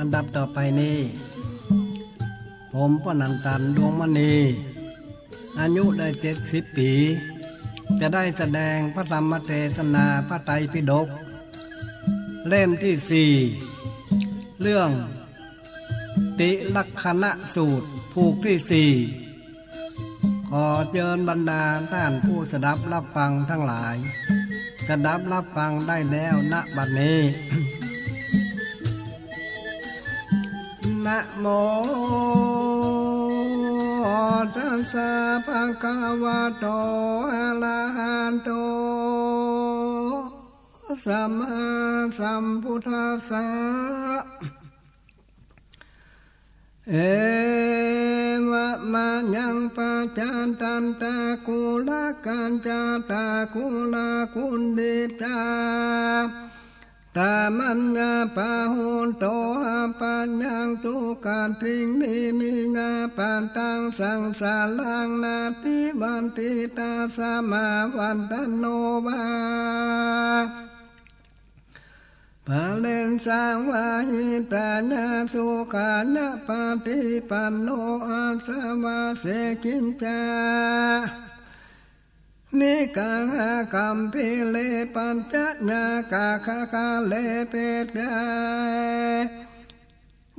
อันดับต่อไปนี้ผมปนันตันดวงมณีอายุได้70 ปีจะได้แสดงพระธรรมเทศนาพระไตรปิฎกเล่มที่4เรื่องติลักขณสูตรผูกที่4ขอเชิญบรรดาท่านผู้สดับรับฟังทั้งหลายสดับรับฟังได้แล้วณบัดนี้ นะโมตัสสะภะคะวะโตอะระหะโตสัมมาสัมพุทธัสสะเอวะมะยังปัจจันตันตะกุลกัญจตะกุลกุณฑิตาตามัญญาปะหุนโตปัญญังตุกันติงนิงาปันตังสังสารังนาติวันติตาสมาวันตันโนวาปะเลนสังวาหิตาญาสุขาญะปฏิปันโนอาสวะเสกิญจานิกังกัมพิเลปัญจญากาคาคาเลเปตยา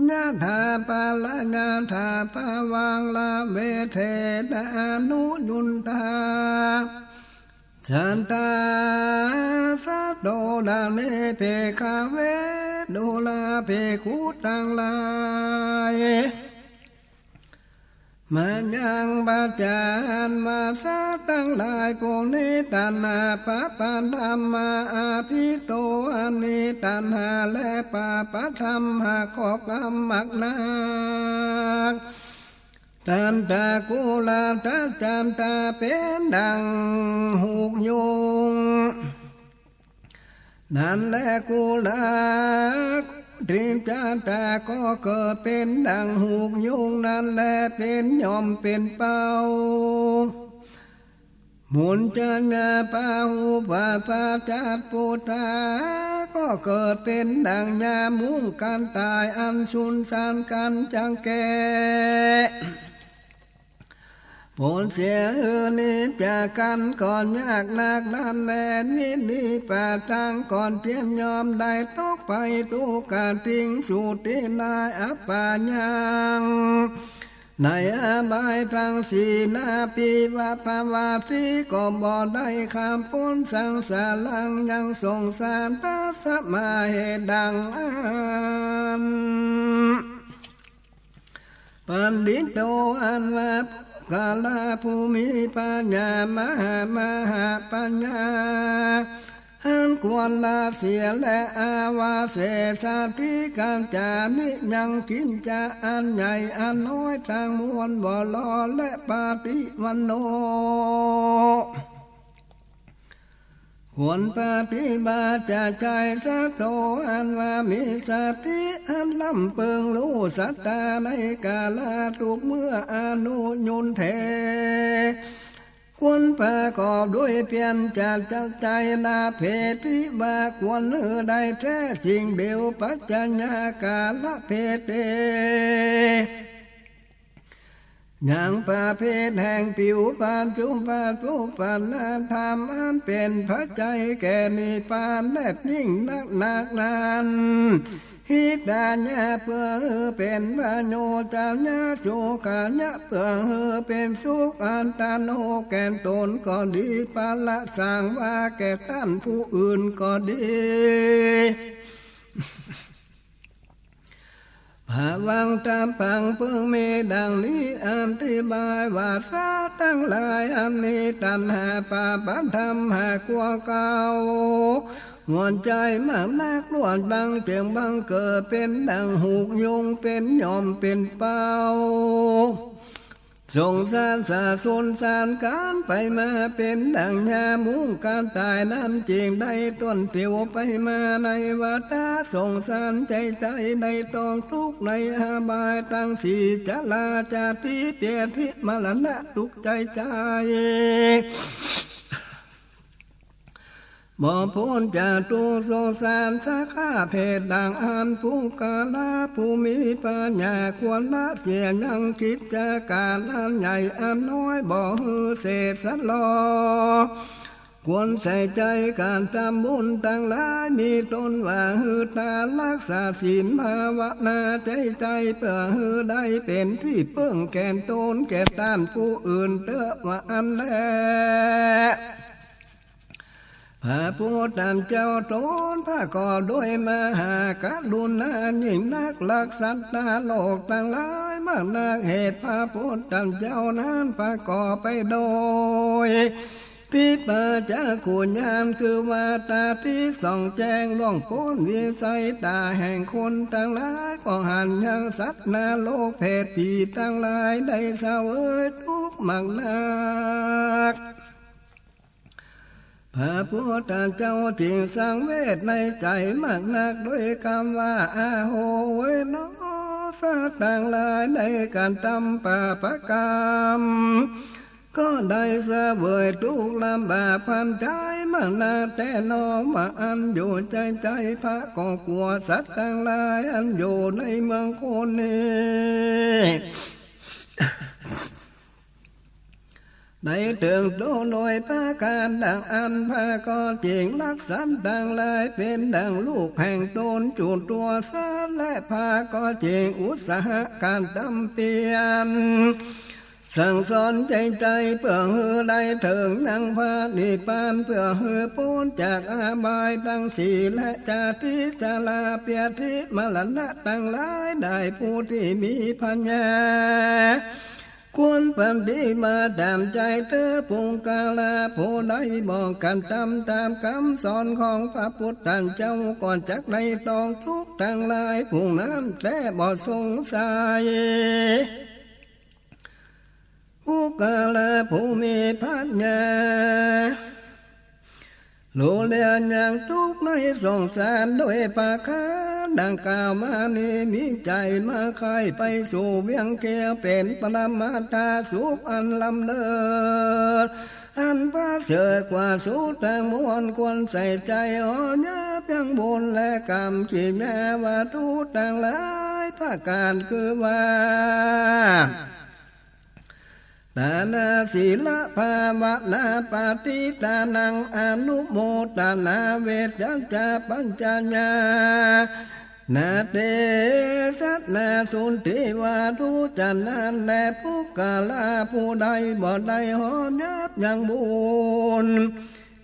ญาธาปาลญาธาปาวังลาเวเทนะอนุยุนตาฉันตาสัตโดดาเลเปคาเวโดลาเปกุตังลายมันยังบัจจานมาสาตั้งหลายพวกนี้ตัณหาปะปันธรรมาอาภิโตอันนี้ตัณหาและปะปะธรรมหากข้อกรรมมักนักตันตะกุลาทัจจันตาเป็นดังหูกยุงนั่นแหละกุลาทิมจันตาก็เกิดเป็นดังหูกยุงนั่นแหละเป็นยอมเป็นเป้าหมุนจันนาปาหูปาปาจัดปุตตาก็เกิดเป็นดังยามุงกันตายอันสุนสานกันจังแก่ผลเสียนี้จากกันก่อนยากนักนั่นแลนิดีป่าทางก่อนเพียนยอมได้ตกไปทุกการทิ้งสู่ที่นายอัปปายังในอบายทางสีนาปีวะภาวาสีก็บ่ได้คำพ้นสังสารังยังสงสารตาสมาเหตุดังอันปันดิโตอันว่ากาลาภูมิปัญญามหาปัญญาอันควรละเสียและอาวาเสสาธิการจานิยังกินจาอันใหญ่อันน้อยทางมวลบ่ลอและปาติวันโนควรปฏิบัติจะใจสัตโตอันว่ามีสติอันล้ำเปิงรู้สัตตาในกาลทุกเมื่ออนุยุนเทควรประกอบด้วยเพียรจัดใจลาเพติบาควรได้แท้สิ่งเดียวปัจจัญญากาลเพเตอย่างประเภทแห่งผิวพรรณจุมพรรณผู้พันธรรมอันเป็นพระใจแก่นิพพานและยิ่งนักนานฮิตาญะเพื่อเป็นวาโนจาญะโสกาญะเพื่อเป็นสุขอันตโนแก่ตนก็ดีปาละสังว่าแก่ท่านผู้อื่นก็ดีภาวังตามปังเพิ่งมีดังนี้อธิบายว่าสาตั้งหลายอันนี้ตัณหาปาปันธรรมหากว่าเก่าหวนใจมากนักล้วนบังเจียงบังเกิดเป็นดังหูกยุงเป็นยอมเป็นเป้าสงสารสาสนสารการไปมาเป็นดังยามุงการตายนั้นจริงได้ต้นเตียวไปมาในวัฏสงสารใจในต้องทุกในอบายตั้งสีจลาจาติเปียทิมรณะทุกใจ บ่พ้นจากทุกข์สงสารสาขาเพศดังอันผู้กาลผู้มีปัญญาควรละเสียยังคิดจากการอันใหญ่อันน้อยบ่ฮือเศษสัตว์ลอควรใส่ใจการทำบุญทั้งหลายมีตนว่าฮือตารักษาศีลภาวนาใจเพื่อฮือได้เป็นที่เพิ่งแก่ตนแก่ต้านผู้อื่นเตอะว่าอันแลพระพุทธเจ้าตนพระก่อด้วยมหากรุณายิ่งนักลักสัตตาโลกทั้งหลายมากนักเหตุพระพุทธเจ้านั้นพระก่อไปโดยทิพจากขุญญาณคือว่าตาที่ส่องแจ้งล่วงพ้นวิสัยตาแห่งคนทั้งหลายก็หันยังสัตว์นาโลกเพศผีทั้งหลายได้เสวยทุกข์มากนักพระพุทธเจ้าที่สังเวชในใจมากนักด้วยคำว่าอาโหเวนอสัตว์ต่างหลายในการทำปาปกรรมก็ได้เสวยทุกข์ลำบากพันใจมากนักแต่นอมาอันอยู่ใจพระก็กลัวสัตว์ต่างหลายอันอยู่ในเมืองคนนี้ได้ถึงโดโดยพระการดังอันพระก็จริงรักษาดังลายเป็นดังลูกแห่งตนจุดตัวสาและพระก็จริงอุตสาหการดำเตียนสั่งสอนใจเพื่อฮือได้ถึงยังพระนิพพานเพื่อฮือพ้นจากอาบายทั้งสี่และจาติจาลาเปียทิมรณะตั้งหลายได้ผู้ที่มีปัญญาควรปฏิมาตามใจเธอปุงกาลาผู้ใดบอกกันทำตามคำสอนของพระพุทธเจ้าก่อนจักในตองทุกทั้งหลายผู้นั้นแต่บ่สงสัยผู้กาลาผู้มีปัญญารู้เรียนอย่างทุกในสงสารโดยปากาดังกล่าวมานี้มีใจมาใครไปสู่เวียงแก้วเป็นปรมาตาสุขอันลำเลิศอันพระเสริฐกว่าสุดทางมวลควรใส่ใจอ่อนยับยังบุญและกรรมขีแม้ว่าทุกต่างหลายพระการคือว่าตานาศีลภาวนาปฏิตานังอนุโมทนาเวชจาปัญจญานาเตสัตนาสุนทิวาทุจันนันและผู้กาลาผู้ใดบ่ได้หอมยับยังบุญ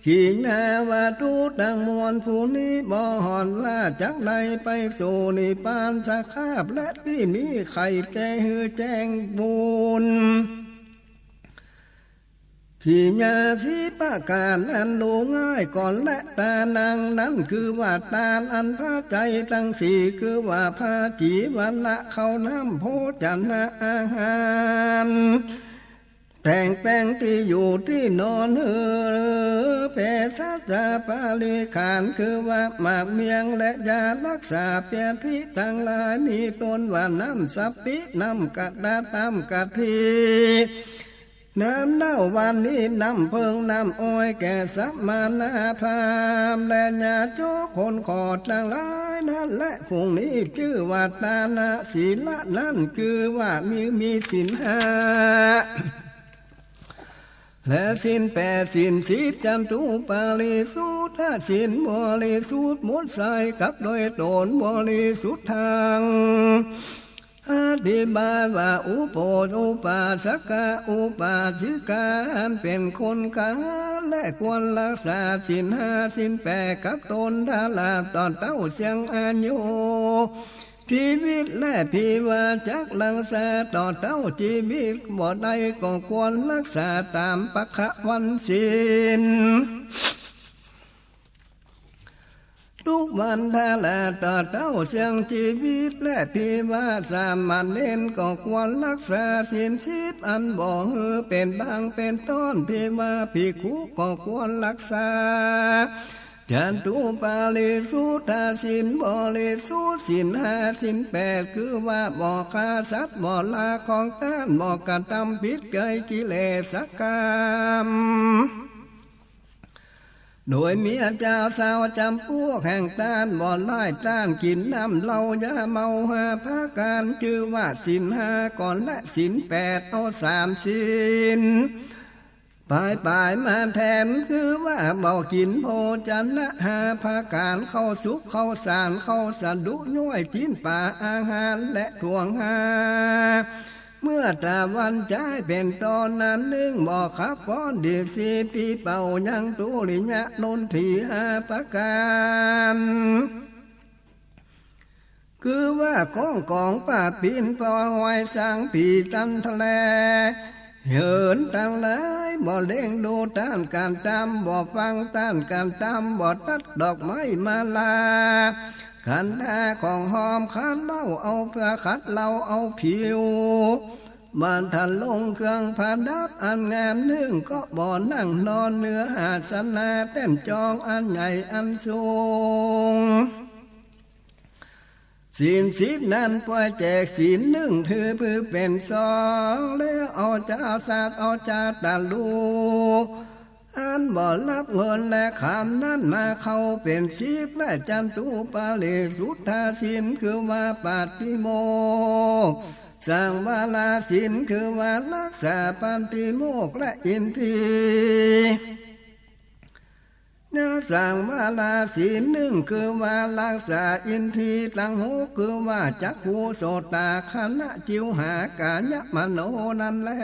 ขีณาวาทุดังมวลผู้นี้บ่หอนว่าจักใดไปสู่นิพพานสาขาบและที่มีไข่แก่หือแจ้งบุญที่ญาสิปะการอันดูง่ายก่อนและตานังนั้นคือว่าตาอันพระใจทั้งสี่คือว่าพระจีวันละเขาน้ำโพจันนาอาหารแต่งแป้งที่อยู่ที่นอนเพศจาปาลิขานคือว่าหมากเมียงและยารักษาเปียที่ทั้งหลายมีตนว่าน้ำสัพพิน้ำกัดดาตามกะทิน้ำเน่าวันนี้น้ำเพิงน้ำอ้อยแก่สัมมานาธรรมและญาโจคนขอดทั้งหลายนั่นและพรุ่งนี้ชื่อว่าตานาศีละนั่นคือว่ามีศีลห้าและศีลแปดศีลสิบจันตุปาริสุทธศีลบริสุทธิ์หมดใสกับโดยตนบริสุทธิ์ทางอธิบายว่าอุปโภอุปาสกะอุปาสิกาเป็นคนกาและควรรักษาศีลห้าศีลแปดกับตนทาลาตอนเต้าเสียงอายุชีวิตและพิวาจักลังษาต่อเต้าชีวิตบ่ได้ก็ควรรักษาตามปะคะวันศีลทุกวันทาลาต่อเต้าเสียงชีวิตและพิวาสามัญเน้นก็ควรรักษาศีลสิบอันบ่ฮือเป็นบางเป็นต้นพิวาภิกขุก็ควรรักษาจันตุปาลิสุทธาศีลบริสุทธิ์ศีลห้าศีลแปดคือว่าบ่ฆ่าสัตว์บ่ลาของต้านบ่กระทำผิดเกยกิเลสกรรม โดยเมียเจ้าสาวจำพวกแห่งต้านบ่อนไล่ต้านกินน้ำเหล้ายาเมาหาพาการชื่อว่าศีลห้าก่อนและศีลแปดเอาสามศีลปลายมาแทนคือว่าบ่กินโภจันละหาพาการเข้าสุขเข้าสารเข้าสะดุย้อยจีนป่าอาหารและทวงหาเมื่อตาวันใจเป็นตอนนั้นนึ่งบอกขับป้อนเดียสีตีเป่ายังตุลิญะนนทีหาประการคือว่ากองป่าปีนปองไว้สร้างปีจันทะเลเหินตั้งเลยบ่เล่งดูต้านการจำบ่ฟังต้านการจำบ่ตัดดอกไม้มาลาขันแท้ของหอมขันเล่าเอาเพื่อขัดเราเอาผิวบ้านทันลงเครื่องผ่าดับอันงามนึ่งก็บ่อนั่งนอนเนื้อหาสนาเต้นจองอันใหญ่อันสูงศีลสิบนั้นปล่อยแจกศีลหนึ่งถือเพื่อเป็นสองแล้วเอาเจ้าศาสตร์เอาจาตาลูอันบ่รับเงินและคำนั้นมาเข้าเป็นชีพและจันตุปาเลสุทธาศีลคือว่าปาติโมกสร้างวาลาศีลคือว่ารักษาปาติโมกและอินทรีย์สร้างวาลาศีลหนึ่งคือว่ารักษาอินทรีย์ตั้งหูคือว่าจักขูโสตาคณะจิวหากายมโนนั่นแหละ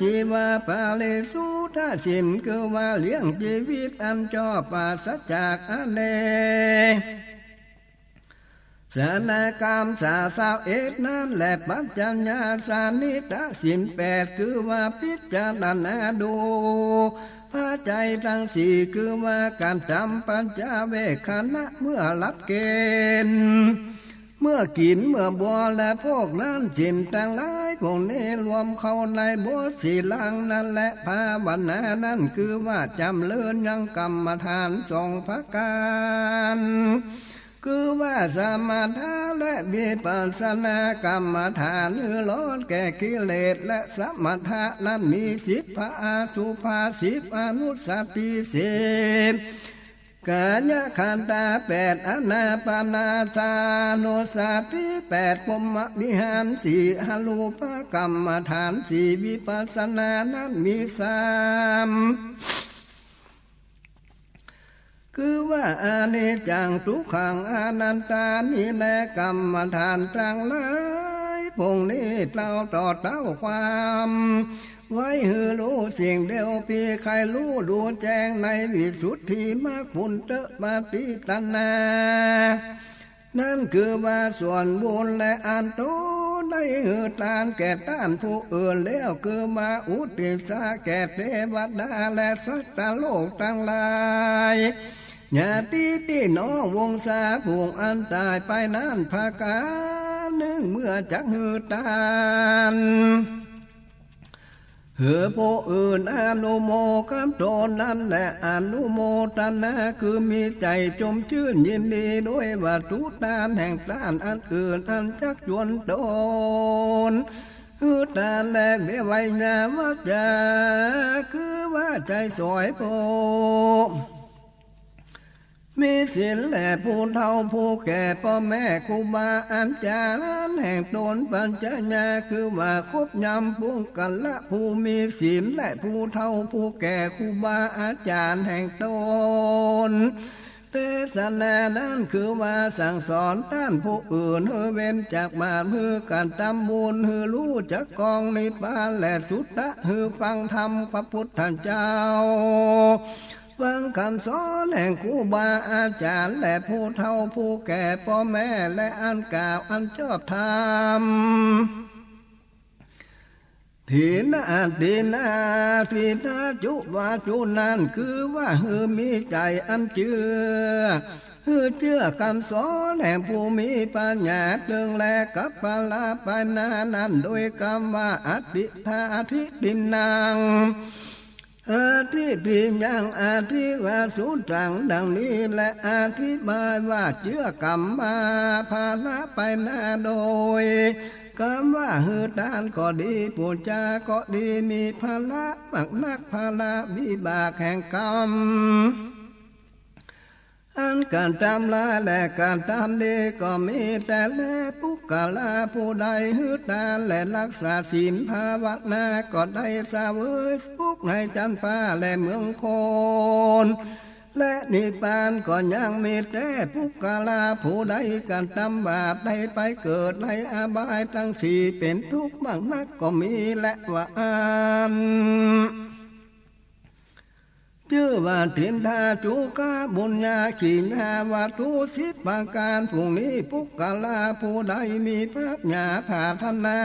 ที่ว่าปาเลสุทธาศีลคือว่าเลี้ยงชีวิตอันชอบปราศจากอันเลสานากรรมสาสาวเอ็ดนั้นแหละปัจจัญญาสานิตาศีลแปดคือว่าพิจารณาดูพระใจทั้งสี่คือว่าการจำปัญจเวคขณะเมื่อรับเกณฑ์เมื่อกินเมื่อบัวและพวกนั้นจินต่างหลายพวกนี้รวมเข้าในบทสีลังนั่นแหละภาวนานั่นคือว่าจำเลินยังกรรมฐานทรงพระการคือว่าสมาธาและวิปัสสนากรรมฐานลดแก่กิเลสและสมถะนั้นมี10 พระอาสุภา10 อนุสติ10กายขันธา8อานาปานาสานุสติ8พรหมวิหาร4อรูปกรรมฐาน4วิปัสสนานั้นมี3คือว่าอานิจจังทุกขังอนันตานี่แลกรรมฐานทั้งหลายพงนี้เต้าต่อเต้าความไว้หือรู้สิ่งเดียวปีใครรู้ดูแจ้งในวิสุทธิมรรคผลเตปฏิตัณนานั่นคือว่าส่วนบุญและอันโตได้หือตานแก่ต้านผู้อื่นแล้วคือมาอุติสาแก่เทวดาและสัตว์โลกทั้งหลายญาติพี่น้องวงศาผูกอันตายไปนั้นภาการหนึ่งเมื่อจักหือตานเหือผู้อื่นอนุโมกำโตนั้นแหละอนุโมทนาคือมีใจจมชื่นยินดีด้วยวัตถุทานแห่งทานอันอื่นอันจักจวนโตนหือตานและเบไวยนาวัจจาคือว่าใจสวยโพมีศีลและผู้เฒ่าผู้แก่พ่อแม่ครูบาอาจารย์แห่งตนปัญจญาคือว่าครบยำพวงกันละผู้มีศีลและผู้เฒ่าผู้แก่ครูบาอาจารย์แห่งตนเทศนานั้นคือว่าสั่งสอนท่านผู้อื่นเว้นจากบาปคือการทำบุญคือรู้จักกองนิพพานและสุตตะคือฟังธรรมพระพุทธเจ้าฟังคำสอนแห่งครูบาอาจารย์และผู้เฒ่าผู้แก่พ่อแม่และอันกล่าวอันชอบธรรมทีนาจุวาจุนั่นคือว่ามีใจอันเชื่อคำสอนแห่งผู้มีปัญญาจึงแลกับปลาปานานั้นโดยคำว่าอธิธาธิตินังอาทิพิยังอาทิวาสุตังดังนี้และอธิบายว่าเชื่อกรรมมาภาละไปนาโดย คำว่าฮือตานก็ดีปูจาก็ดีมีภาระมักนักภาระวิบากแห่งกรรมอันการทำลายและการทำดีก็มีแต่แลปุกลาผู้ใดฮือตานและรักษาศีลภาวนาก็ได้เสวยสุขในจันทร์ฟ้าและเมืองโคนและนิพพานก็ยังมีแต่ปุกลาผู้ใดการทำบาปได้ไปเกิดในอบายทั้งสี่เป็นทุกข์มากนักก็มีและว่าชื่อว่าทินทาจุกาบุญญาขีณาวัตุสิบประการพรุ่งนี้ปุกลาผู้ใดมีพระญาภาธนา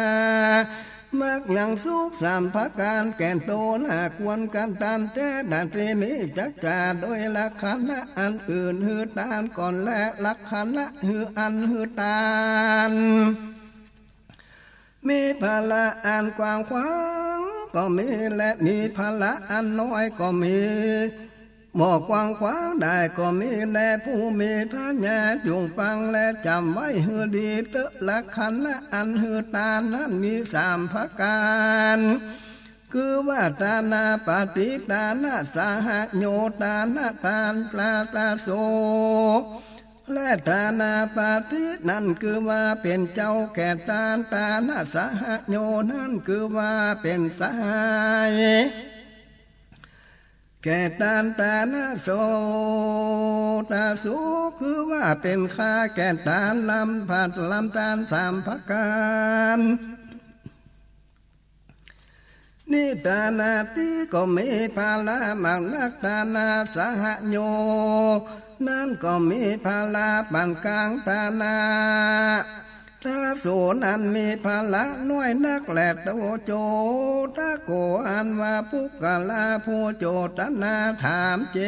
มักยังสุขสามประการแก่นโตน่าควรกันตามแต่ดันทีนี้จักจาโดยลักขณะอันอื่นหือตานก่อนและลักขณะหืออันหือตานมีภาระอันกว้างขวางก็มีและมีภาระอันน้อยก็มีบอกกว้างขวางได้ก็มีและผู้มีปัญญาจงฟังและจำไว้หือดีเตอะลักขณะอันหือตานนั้นมีสามประการคือว่าตานาปฏิตานาสหโยตานาตานปลาตาโสและตานาปฏินั่นคือว่าเป็นเจ้าแก่ตาตานาสหโยนั่นคือว่าเป็นสหายแก่ตาตานาโสตาสุคือว่าเป็นข้าแก่ตาลำผัดลำตาลสามประการนิตานาติก็มีภาระมากนักตานาสหโยนั่นก็มีภาระปานกลางตานาถ้าโสนั้นมีภาระน้อยนักแหละโตโจตะโกอันว่าปุกลาผู้โจตนาถามเจ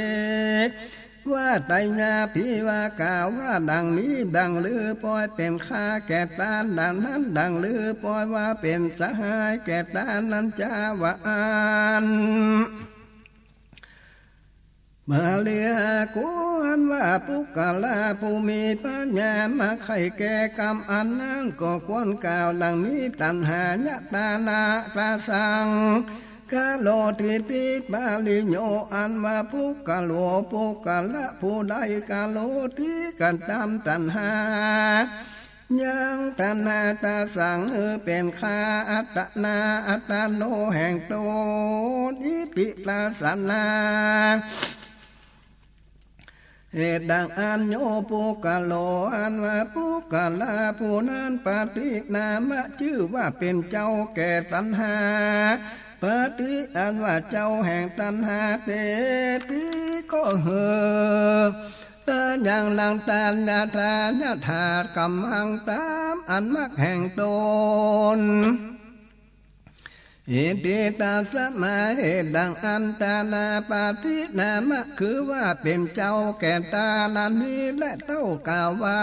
ว่าไตญาพิว่ากล่าวว่าดังนี้ดังลือปล่อยเป็นข้าแก่ตาดังนั้นดังลือปล่อยว่าเป็นสหายแก่ตานั้นจ้าวาอันมาเลียกูอันว่าปุกลาผู้มีปัญญามาไขแก่กรรมอันนั้นก็ควรกล่าวดังนี้ตัณหาญาตานาตาสังกาโลทิปิบาลิโยอันว่าปุกโลปุกละผู้ใดกาโลทิกันตามตัณหายังตัณหาตาสังเป็นข้าอัตนาอัตโนแห่งตนอิปิตาสนาเหตุดังอันโยปุกโลอันว่าปุกลาผู้นั้นปฏินามะชื่อว่าเป็นเจ้าแก่ตัณหาปฏิอันว่าเจ้าแห่งตัณหาเตติก็เหอตาอย่างลังตาญาทาญาถากำลังตามอันมักแห่งตนอิติตาสมาเหตุดังอันตานาปาทินามะคือว่าเป็นเจ้าแก่ตานันนี้และเต้ากล่าวว่า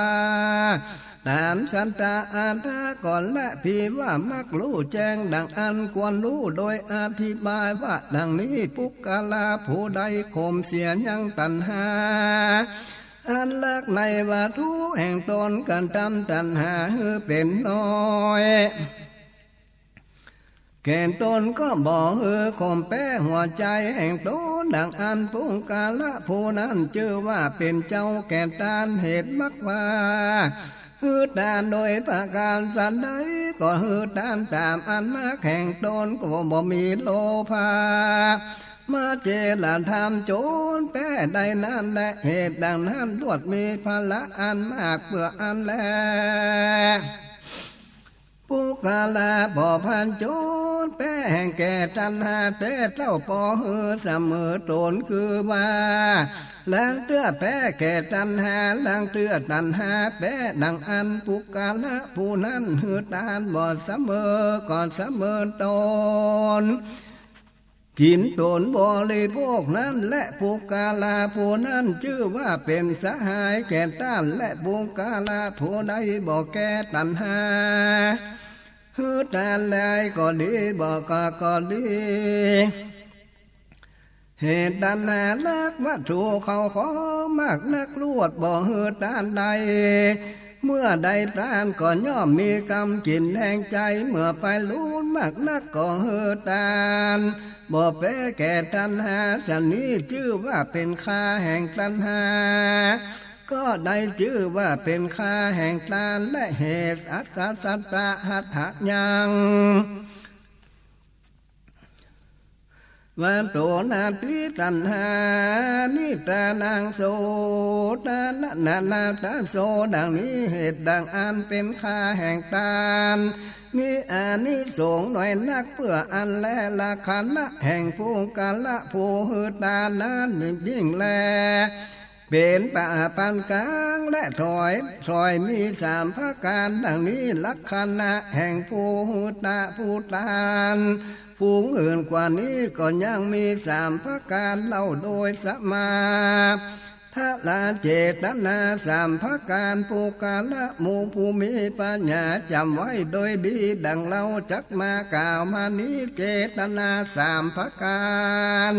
ตามสันตาอาทาก่อนและพี่ว่ามักรู้แจ้งดังอันควรรู้โดยอธิบายว่าดังนี้ปุกลาผู้ใดข่มเสียยังตัณหาอันลักในวัตถุแห่งตนกันทำตัณหาเป็นน้อยแก่ตนก็บอกข่มแป้หัวใจแห่งตนดังอันปุกละผู้นั้นชื่อว่าเป็นเจ้าแก่ตานเหตุมักว่าฮือตานโดยประการสันใดก็ฮือตานตามอันมาแข่งตนก็บ่มีโลภามาเจริญธรรมโจรแป้ใดนั้นและเหตุดังนั้นตรวจมีพละอันมากเพื่ออันแลปุกลาบ่พันโจรแป้แห่งแก่ตัณหาแต่เจ้าปอฮือเสมอตนคือว่าลังเตื้อแป้แก่ตัณหาลังเตื้อตัณหาแป้ดังอันปุกละผู้นั้นฮือตานบ่เสมอก่อนเสมอตนกินตนบริโภคนั้นและปุกลาผู้นั้นชื่อว่าเป็นสหายแก่ต้านและปุกลาผู้ใดบ่แก่ตัณหาฮือตานใดก็ดีบ่ก็ดีเหตุตัณหาลักวัตถุเขาขอมากนักลวดบ่ฮือตานใด เมื่อใดทานก็ย่อมมีกรรมกินแห่งใจเมื่อไปรู้มากนักก็เฮือตานบ่แพ้แก่ตัณหาฉันนี้ชื่อว่าเป็นค่าแห่งตัณหาก็ได้ชื่อว่าเป็นค่าแห่งทานและเหตุอัตตาสัตตะหัตถะยังวันโตนาทิตัณหานิตานังโสตานาตาโสดังนี้เหตุดังอันเป็นค่าแห่งทานมีอานิสงส์หน่อยนักเพื่ออันและละขันละแห่งผู้กันละผู้หือตานั้นยิ่งแลเป็นป่าปันกลางและถอยมีสามพระการดังนี้ลักษณะแห่งผู้หือตาผู้ตานผู้อื่นกว่านี้ก็ยังมีสามพระการเล่าโดยสมาถ้าลาเจตนาสามพระการผู้กาละหมู่ผู้มีปัญญาจำไว้โดยดีดังเราจักมากล่าวมานี้เจตนาสามพระการ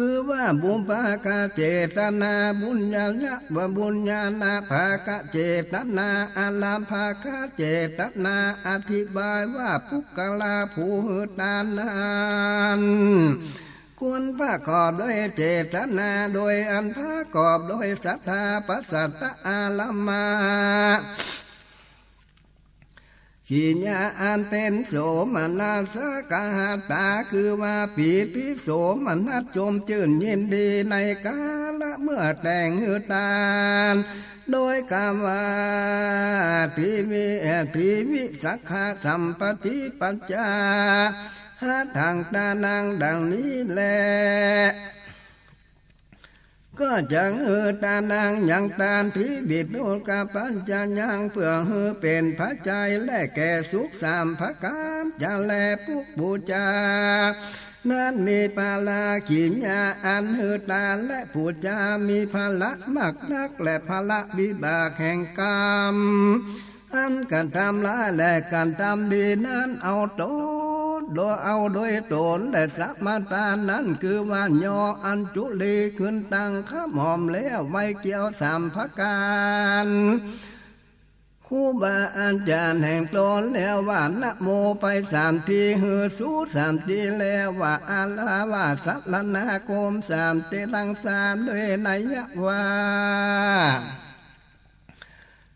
คือว่าบุญภากะเจตนาบุญญาณะว่าบุญญาณะภากะเจตนาอาลาภากะเจตนาอธิบายว่าปุกลาผู้ตานานควรประกอบด้วยเจตนาโดยอันประกอบด้วยศรัทธาปัสสัตตะอาลามาขีญาอันเป็นโสมนัสกาตาคือว่าปีติโสมนัสชมชื่นยินดีในกาละเมื่อแต่งหือตานโดยกรรมว่าทีวิสักขะสัมปติปัญจาหาทางตานังดังนี้แลก็จังตานังยังตานที่บิดโนกาปัญจยังเพื่อเป็นพระใจและแก่สุขสามพระการจะแลปุกบูชานั้นมีปาลาขิญญาอันตาและปูจามีพละมากนักและพละวิบากแห่งกรรมอันกันทำละและกันทำดีนั้นเอาโดยตนและสัมมาทานนั้นคือว่ายออันจุลีขึ้นตั้งข้ามหอมแล้วไว้เกี่ยวสามพระการครูบาอาจารย์แห่งตนแล้วว่านะโมไปสามทีฮือสูสามทีแล้วว่าอาลาว่าสัลนาโกมสามทีลังสามด้วยนัยว่า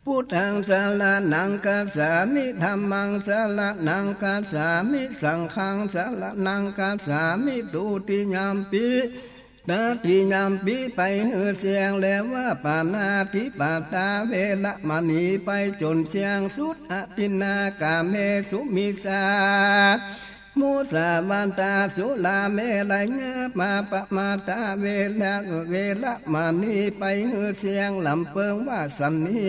พุทธังสารนังกัสสามิธัมมังสารนังกัสสามิสังฆังสารนังกัสสามิตุติยามปินาทิยามปิไปเสียงแล้วว่าปานาทิปาตาเวละมณีไปจนเสียงสุดอตินากาเมสุมิสามุสาวันตาสุลาเมลัยมาปะมาตาเวละมานีไปเสียงลำเปิงว่าสันนี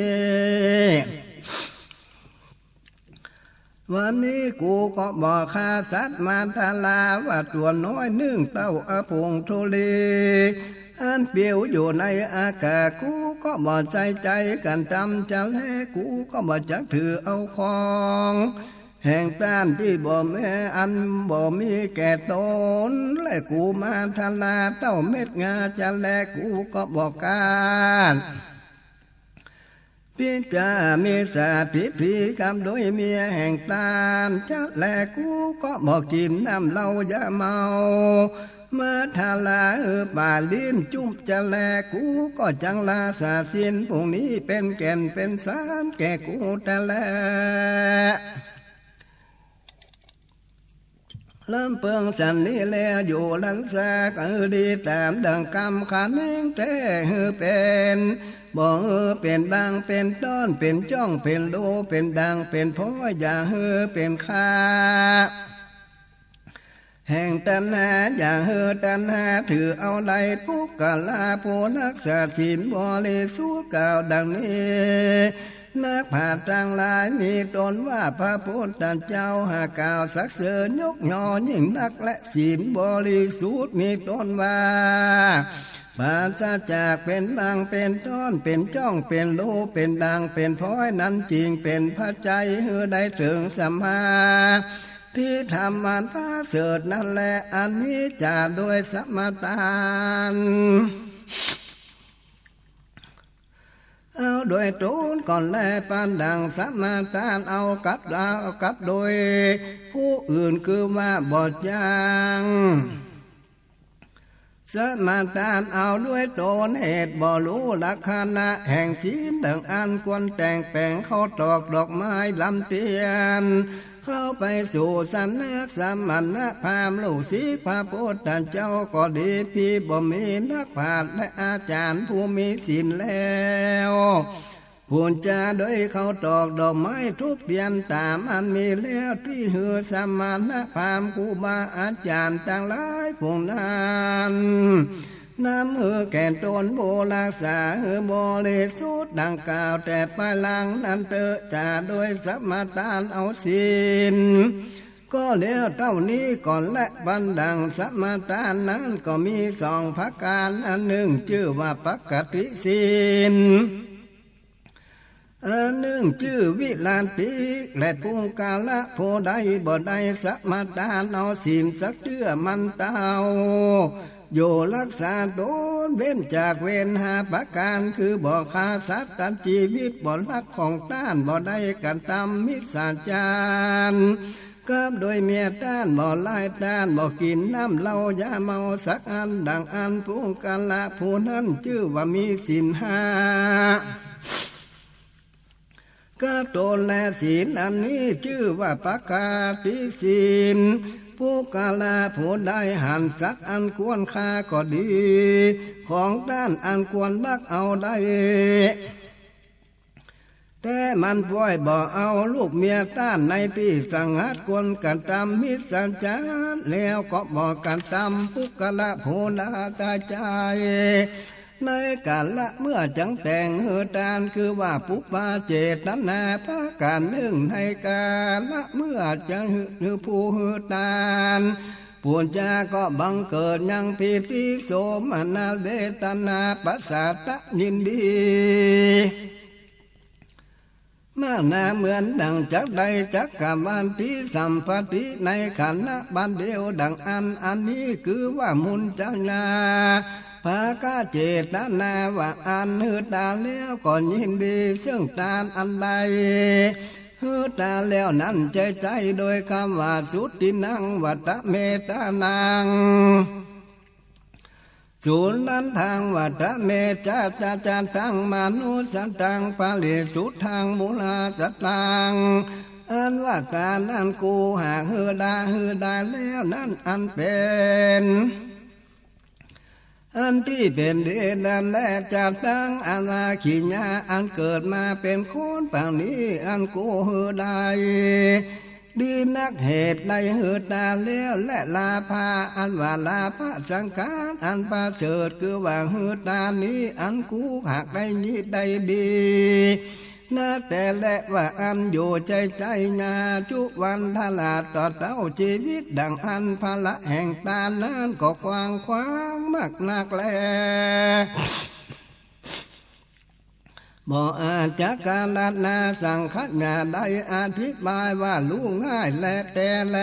วันนี้กูก็บอกข้าสัตว์มาทาลาว่าตัวน้อยนึ่งเต้าอภงทุลีอันเปียวอยู่ในอากาศกูก็บอกใจกันจำจะแลกูก็บอกจักถือเอาของแห่งต้านที่บ่แม่อันบ่มีแก่ตนและกูมาทลาเต้าเม็ดงาจะแลกูก็บอกการพิจามีสาธิพิกรรมโดยเมียแห่งตาลจะแลกูก็บอกกินน้ำเหล้ายาเมามาทาลาป่าลิ้นจุ่มจะแลกูก็จังลาสาสินพวกนี้เป็นแก่นเป็นสารแก่กูจะแลลำเปิงสันนี้แล้วอยู่หลังแสกดีตามดังกำขันเองแต่เป็นบ่เป็นบางเป็นต้นเป็นจ้องเป็นโลเป็นดังเป็นพ้อยอย่าเป็นข้าแห่งตัณหาอย่าตัณหาถือเอาไรปุกกะลาผู้นักษาศีลบริสุทธิ์กล่าวดังนี้นักผาต่างหลายมีตนว่าพระพุทธเจ้าหากล่าวสักเสริญยกย่อยิ่งนักและศีลบริสุทธิ์มีตนว่าปราศจากเป็นบางเป็นต้นเป็นจ้องเป็นโลเป็นดังเป็นพ้อยนั้นจริงเป็นพระใจได้ถึงสัมมาที่ทำมันพระเสริฐนั่นแหละอันนี้จะโดยสมทาน ด้วยตนก่อนแลปานดังสมาทานเอากัดโดยผู้อื่นคือว่าบอดจางสมาทานเอาด้วยตนเหตุบ่รู้ลักษณะแห่งศีลดังอันควรแต่งแปลงเขาตอกดอกไม้ลำเทียนเข้าไปสู่สันนักสมัณะพามลูกศิษย์พระพุทธเจ้าก็ดีที่บ่มีนักปราชญ์และอาจารย์ผู้มีศีลแล้วพูนจาโดยเขาตอกดอกไม้ทุบเทียนตามอันมีแล้วที่หือสมณะพราหมณ์ครูบาอาจารย์ต่างหลายพวกนั้นน้ำหือแก่ตนโบรักษาหือบริสุทธิ์ดังกล่าวแต่ภายหลังนั้นเตอจ่าโดยสมาทานเอาศีลก็แล้วเท่านี้ก่อนและบันดังสมาทานนั้นก็มีสองประการอันหนึ่งชื่อว่าปกติศีลอันหนึ่งชื่อวิลาติและปุงกาละโพใดบ่ได้สมาทานเอาศีลสักเชื่อมันเต้าโยรักษาตนเว้นจากเวรหาประการคือบ่ฆ่าสัตว์ตัดชีวิตบ่ลักของต้านบ่ได้กันตำมิสาจารกับโดยเมียต้านบ่ไล่ต้านบ่กินน้ำเหล้ายาเมาสักอันดังอันปุงกาละผู้นั้นชื่อว่ามีศีลห้าก็ตนและศีลอันนี้ชื่อว่าปกติศีลผู้กาลาผู้ได้หันสัตว์อันควรฆ่าก็ดีของด้านอันควรลักเอาได้แต่มันปล่อยบ่เอาลูกเมียต้านในที่สังหารคนกันตำมิสัญจารแล้วก็บอกกันตำผู้กาลาผู้ดาตาใจในกาละเมื่อจังแต่งหือตานคือว่าปุปปาเจตนาพาการหนึ่งในกาละเมื่อจังหือผู้หือตานปูนจาก็บังเกิดยังพิธีโสมนาเดตนาปัสสะตะยินดีมากนาเหมือนดังจักใดจักกะวันที่สัมปติในขันธ์บันเดียวดังอันนี้คือว่ามุนจังนาภากาเจตนาว่าอันหือตาแล้วก่อนยินดีซึ่งตาอันใดหือตาแล้วนั้นใจโดยคำว่าสุตินังวัตเมตานังจุลนั้นทางวัตเมจาจาทางมนุสตังปาลิสุทางมุลาสตังอันว่าตานั้นกูหากหือได้แล้วนั้นอันเป็นอันที่เป็นเดชนั่นแหละจัดตั้งอาณาขิญาอันเกิดมาเป็นคนปางนี้อันกูหือได้ดีนักเหตุใดหือตาแล้วและลาภาอันว่าลาภาสังขารอันประเสริฐคือว่าหือตานี้อันกูหักได้ยิดได้ดีนาแต่และว่าอันอยู่ใจญาจุวันทลาต่อเต้าชีวิตดังอันพละแห่งตานั้นก็กว้างขวางมากนักแลบ่อาจจะการนาสังขญาได้อธิบายว่ารู้ง่ายและแต่แล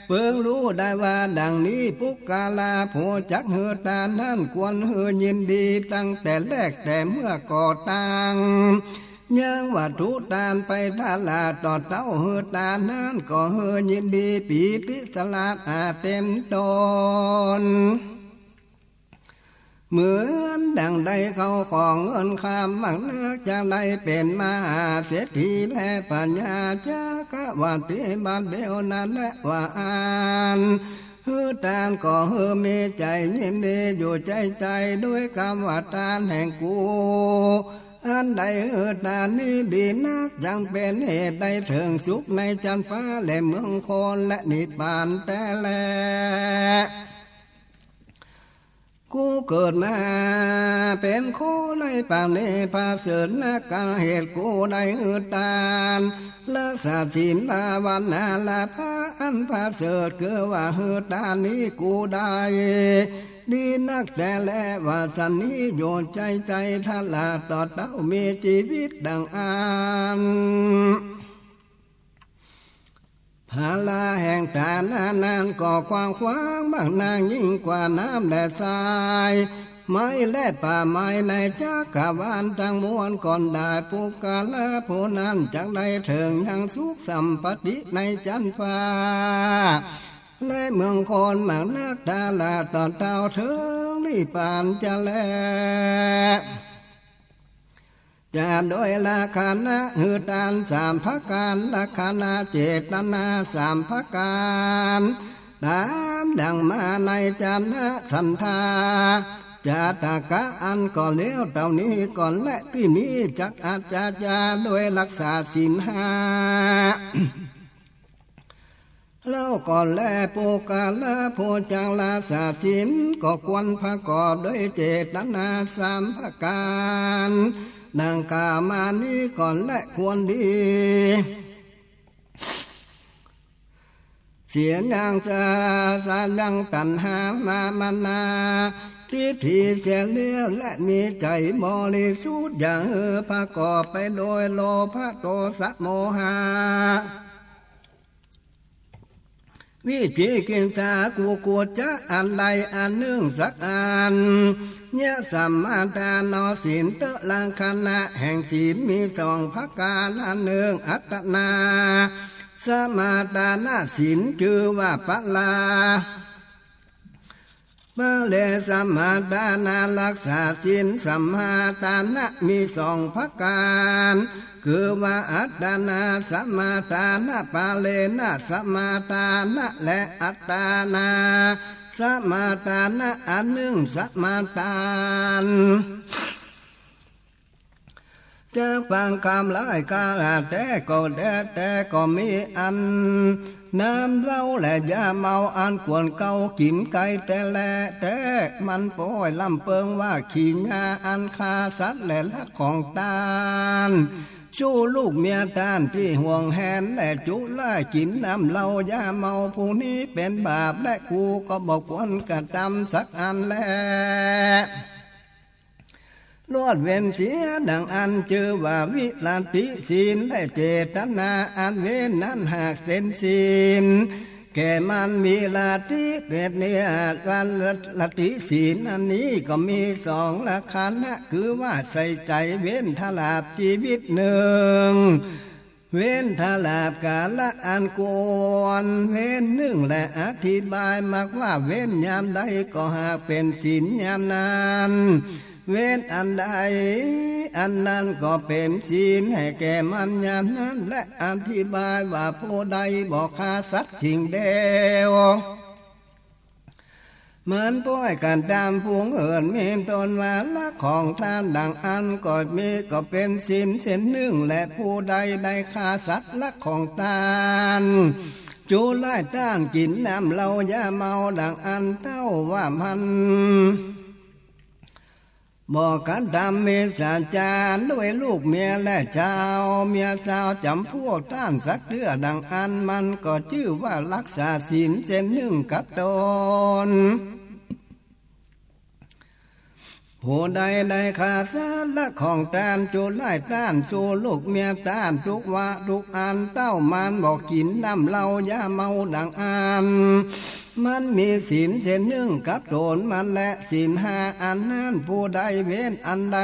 เพิ่งรู้ได้ว่าดังนี้ปุกกาลาผู้จักหือตานั้นควรหือยินดีตั้งแต่แรกแต่เมื่อก่อตั้งยังวัตถุตานไปทลาต่อเต้าหือตานั้นก็หือยินดีปีติสลาดเต็มตนเหมือนดังใดเขาของเงินคำบังนักจะได้เป็นมหาเศรษฐีและปัญญาจักวัฏฏิบัติเดียวนั้นและว่าอ่านหือตานก็หือมีใจยินดีอยู่ใจด้วยคำว่าตานแห่งกูอันใดหือตานนี้ดีนักยังเป็นเหตุใดถึงสุขในจันฟ้าและเมืองโคนและนิพพานแต่แลกูเกิดมาเป็นโคในปางในภาเสดนักการเหตุกูได้หือตานรักษาศีลภาวนาละพระอันภาเสดคือว่าหือตานนี้กูได้ดีนักแต่และว่าสันนี้โยนใจทลาต่อเต้ามีชีวิตดังอันภาลาแห่งฐานานก็กว้างขวางบางนางยิ่งกว่าน้ำแดดทราย ไม้และป่าไม้ในจักรวาลทั้งมวลก่อนได้ปุกกาละผู้นั้นจักได้ถึงยังสุขสัมปติในจันทร์ฟ้าและเมืองคนหมากนักดาลาตอนเท่าถึงนิพพานจะแลจะโดยราคานะหือตานสามภาการราคานาเจตนาสามภาการตามดังมาในจันทสันธาจาตากะอันก่อนเลี้ยวเต่านี้ก่อนและที่มีจักอาจาจาโดยรักษาศีลห้าเล่าก่อนแลปูกาละผู้จังลาสาศีลก็ควรประกอบด้วยเจตนาสามประการดังกามานี้ก่อนและควรดีเสียยังจะสายังตัณหามามนาทิฏฐิเสียเลี้ยวและมีใจบริสุทธิ์อย่างประกอบไปโดยโลภะโทสะโมหะวิจิกิจากูกูจะอันใดอันหนึ่งสักอันเนี่ยสัมมาทานอศีลเตลังคณะแห่งศีลมีสองภาการอันหนึ่งอัตตนาสมาทานศีลชื่อว่าปะลาเมื่อเลสมาทานารักษาศีลสัมมาทานะมีสองภาการคือว่าอัตตนาสมาทานะปาเลนะสมาทานะและอัตตานาสมาทานะอันหนึ่งสมาทานจะฟังคำหลายกาลแต่ก็แต่ก็มีอันน้ำเหล้าและยาเมาอันควรเก่ากินไก่แต่แลแต่มันปล่อยลำเปิงว่าขี้งาอันคาสัตว์และละของตานชู้ลูกเมียทานที่ห่วงแหนและจุล่ากินน้ำเหล้ายาเมาผู้นี้เป็นบาปและกูก็บอกควรกระทำสักอันแลลวดเว้นเสียดังอันชื่อว่าวิลาติศีลและเจตนาอันเว้นนั้นหากเป็นศีลแก่มันมีลาติเกิดเนี่ยการลาติศีลอันนี้ก็มีสองลักษณะคือว่าใส่ใจเว้นทลาบชีวิตหนึ่งเว้นทลาบกาละอันกวนเว้นหนึ่งและอธิบายมากว่าเว้นยามใดก็หากเป็นศีลยามนั้นเว้นอันใดอันนั้นก็เป็นศีลให้แก่มันยามนั้นและอธิบายว่าผู้ใดบอกฆ่าสัตว์สิ่งเดียวเหมือนป้อยกันตามพวงเอิญมีตนว่าละของทานดังอันก็มีก็เป็นศีลเส้นหนึ่งและผู้ใดได้ฆ่าสัตว์ละของทานจูไล่ต้านกินน้ำเหล้ายาเมาดังอันเต้าว่ามันบอกกันทำเมสาจารด้วยลูกเมียและเจ้าเมียสาวจำพวกท่านสักเดือดังอันมันก็ชื่อว่ารักษาศีลเส้นหนึ่งกับตนผู้ใดได้ขาดสารละของตานจูไล่ต้านสู่ลูกเมียต้านทุกว่าทุกอันเต้ามันบอกกินน้ำเหล้ายาเมาดังอันมันมีศีลเส้นหนึ่งกับตนมันและศีลห้าอันนั้นผู้ใดเว้นอันใด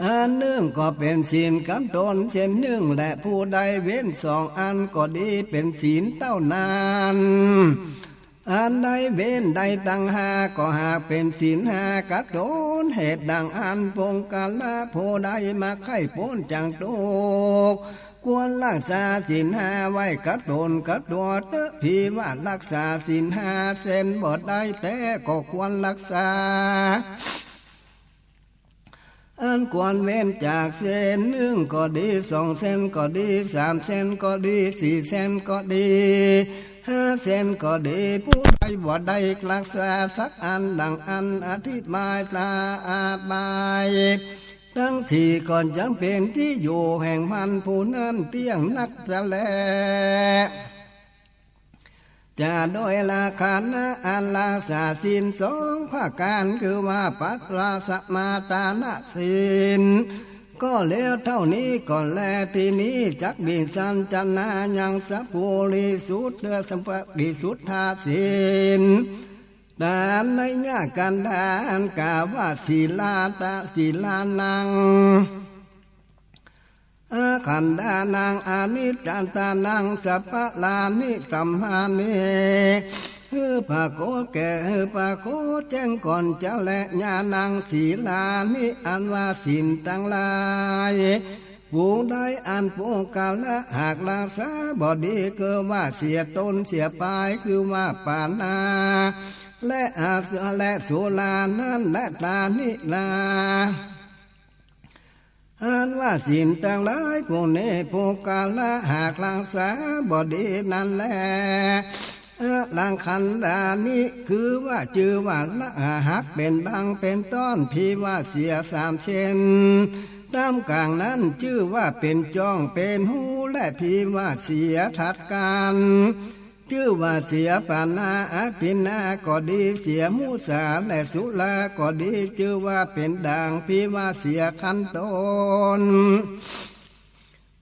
อันหนึ่งก็เป็นศีลกับตนเส้นหนึ่งและผู้ใดเว้นสองอันก็ดีเป็นศีลเต้านานอันใดเว้นใดตั้งห้าก็หากเป็นศีลห้ากับตนเหตุดังอันปงกาละผู้ใดมาไข่พ้นจังโตควรรักษาศีลห้าไว้กับตนกับตัวเตพี่ว่ารักษาศีลห้าเส้นบ่ได้แต่ก็ควรรักษาอันควรเว้นจากเส้นหนึ่งก็ดีสองเส้นก็ดีสามเส้นก็ดีสี่เส้นก็ดีห้าเส้นก็ดีผู้ใดบ่ได้รักษาสักอันดังอันอธิบายตาอาบายทั้งสี่ก่อนยังเป็นที่อยู่แห่งมันผู้นั้นเตี้ยงนักจะแลจะโดยราคานะอันลาสาศีลสองภาการคือว่าปัตราสมาตานะศีลก็แล้วเท่านี้ก่อนแลทีนี้จักบิสัญจนายังสัพพุริสุทธสัมปติสุทธาศีล ดานในญากันดานกาว่าศีลาตะศีลานังขันดานังอานิจจันตานังสัพพลานิสัมหานิภาโกแก่ภาโกแจ้งก่อนเจ้าและญาณังศีลานิอันว่าศีลทั้งหลายผู้ใดอันผู้กาละหากรักษาบ่ดีก็ว่าเสียตนเสียปลายคือว่าปานาและอาเสและสุลานั้นและตานิลาอันว่าศีลทั้งหลายผู้นี้ผู้กาละหากรักษาบ่ดีนั่นแหละลังคันดานี้คือว่าจือว่าละหักเป็นบางเป็นต้นพี่ว่าเสียสามเช่นตามกลางนั้นชื่อว่าเป็นจ้องเป็นหูและพี่ว่าเสียทัดกันชื่อว่าเสียปานาอาทินนาก็ดีเสียมุสาและสุลาก็ดีชื่อว่าเป็นด่างพี่ว่าเสียขันตน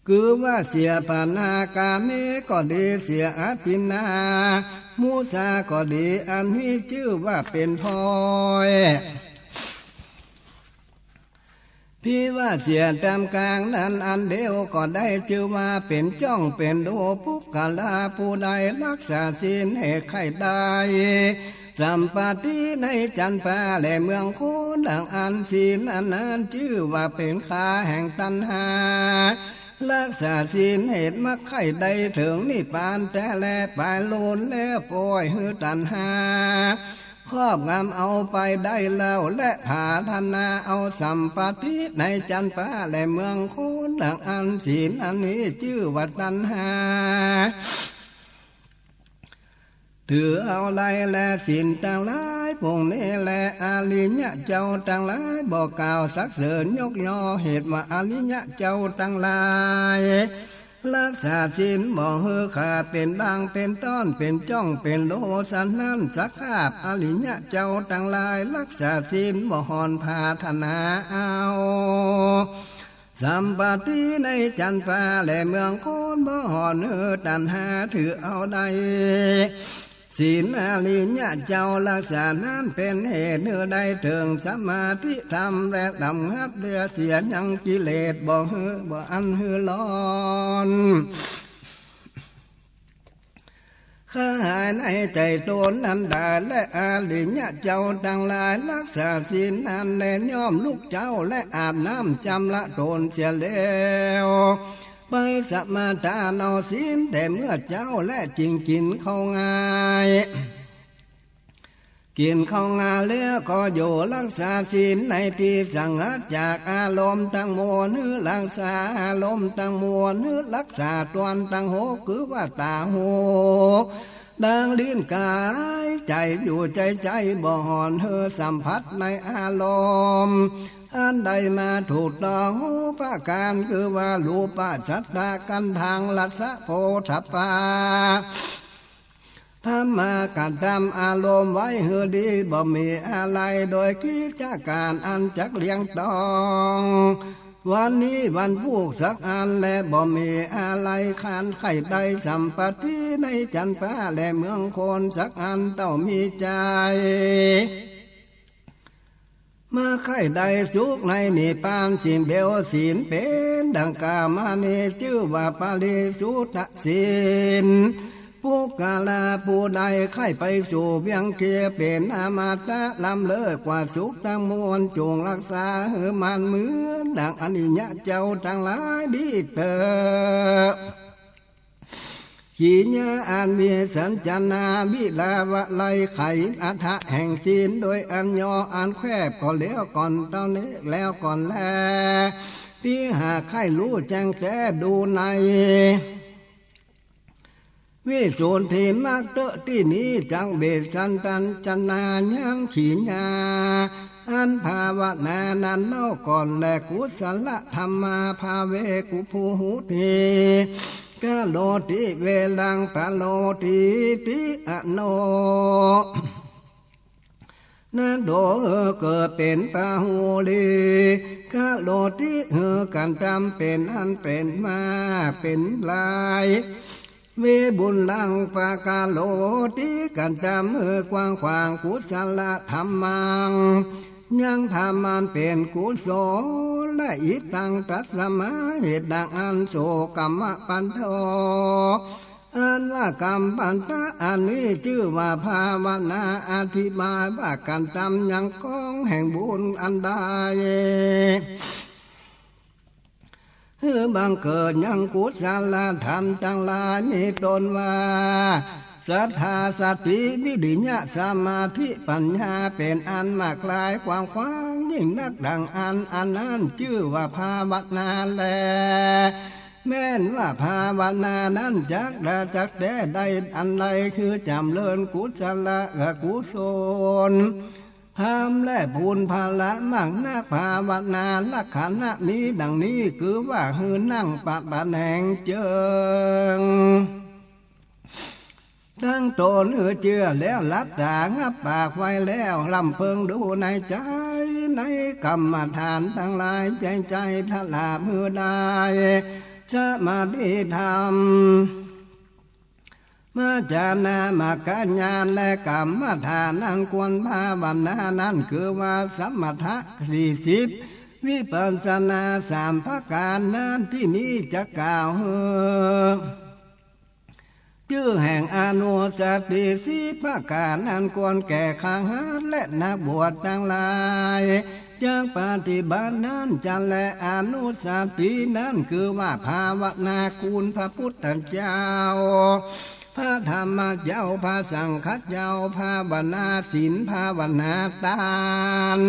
คือว่าเสียปานากาเมก็ดีเสียอาทินนามุสาก็ดีอันนี้ชื่อว่าเป็นพลอยพี่ว่าเสียตามกลางนั้นอันเดียวก็ได้ชื่อว่าเป็นจ้องเป็นดูปุกกาลาผู้ใดรักษาศีลให้ใครได้สัมปติในจันทราและเมืองโคดังอันศีลอันนั้นชื่อว่าเป็นขาแห่งตัณหารักษาศีลเหตุมักไข่ใดถึงนิพพานแต่แลปลายโลนแล้วปล่อยหือตัณหาครอบงำเอาไปได้แล้วและผาธนาเอาสัมปติในจันทราและเมืองโคดังอันศีลอันนี้ชื่อว่าตัณหาถือเอาไรและศีลต่างหลายพวกนี้แลอาลิญะเจ้าต่างหลายบอกกล่าวสักเสริญยกย่อเหตุว่าอาลิญะเจ้าต่างหลายรักษาศีลบ่ฮือขาดเป็นบางเป็นต้นเป็นจ้องเป็นโลสันนั้นสักขาบอาลิญะเจ้าต่างหลายรักษาศีลบ่หอนพาธนาเอาสัมปติในจันทราและเมืองโคนบ่หอนตัณหาถือเอาใดศีลอาลิญะเจ้ารักษานั้นเป็นเหตุเนื้อใดถึงสมาธิธรรมและดำหัดเรือเสียยังกิเลสบ่ฮือบ่อันฮือร้อนข้าหายในใจตนนันดาและอาลิญะเจ้าทั้งหลายรักษาศีลนั้นและย่อมลูกเจ้าและอาบน้ำจำละตนเสียแล้วไปสมาทานเอาศีลแต่เมื่อเจ้าและจริงกินเข้าง่ายกินเข้างาแล้วก็อยู่รักษาศีลในที่สังหัดจากอารมณ์ทั้งมวลนึรักษาอารมณ์ทั้งมวลนึรักษาตวนทั้งหกคือว่าตาหูดังลิ้นกายใจอยู่ใจบ่หอนเฮอสัมผัสในอารมณ์อันใดมาถูกต้องพระการคือว่ารูปสัทธากันทางลัสสะโพธปาธรรมาการทำอารมณ์ไว้เฮือดีบ่มีอะไรโดยกิจการอันจักเลี้ยงต้องวันนี้วันพูกสักอันและบ่มีอะไรขันไข่ใดสัมปติในจันทราและเมืองโคนสักอันต้องมีใจมาไข่ใดสุขในนิพพานสิ่งเดียวศีลเป็นดังกามานีชื่อว่าปาริสุทธศีลผู้กาลาผู้ใดไข่ไปสู่เบียงเกียเป็นอมตะล้ำเลิศกว่าสุขทั้งมวลจงรักษาเหือมันเหมือนดังอนิญญะเจ้าทั้งหลายดีเถิดขีญะอันมีสัญจนาวิลาวะไลไขอัฏฐะแห่งศีลโดยอันย่ออันแคบก็เลี้ยวก่อนเท่านี้แล้วก่อนแลพี่หาไข่รู้แจ้งแก้ดูในวิสุทธิมรรคเตที่นี้จังเบสันตัญจนายังขีญาอันภาวนานันเล่าก่อนและกุศลธรรมาภาเวกุภูหุติกะโลติเวลังปะโลติติอโนนั่นโดเกิดเป็นปาหูลีกะโลติกันจำเป็นอันเป็นมาเป็นลาย เวบุญลังปากาโลติกันจำมือกว้างขวางกุศลธรรมังยังทำมันเป็นกุศลและอิตังตัสมาเหตุดังอันโสกรรมปันโทอันว่ากรรมปันทะอันนี้ชื่อว่าภาวนาอธิบายว่าการจำยังกองแห่งบุญอันใดบังเกิดยังกุศลธรรมจังหลายมีตนว่าศรัทธาสติวิริยะสมาธิปัญญาเป็นอันมากลายกว้างขวางยิ่งนักดังอันนั้นชื่อว่าภาวนาแลแม้นว่าภาวนานั้นจักแต่ได้อันใดคือจำเริญกุศลกุศลทำและบุญภาละมั่งนักภาวนาลักขณะนี้ดังนี้คือว่าหือนั่งปะบะแหงเจิงทั้งตนเชื่อแล้วลัดตางับปากไว้แล้วลำเพิงดูในใจในกรรมฐานทั้งหลายใจทลามือได้สมาธิธรรมมาจานามากัญญาและกรรมฐานนั้นควรภาวนานั้นคือว่าสมถะ40วิปัสสนา3ประการนั้นที่นี้จะกล่าวชื่อแห่งอนุสติ10ประการนั้นควรแก่ข้างหัดและนักบวชทั้งหลายจากปฏิบัตินั้นจันและอนุสตินั้นคือว่าภาวนาคุณพระพุทธเจ้าพระธรรมเจ้าพระสังฆเจ้าภาวนาศีลภาวนาทาน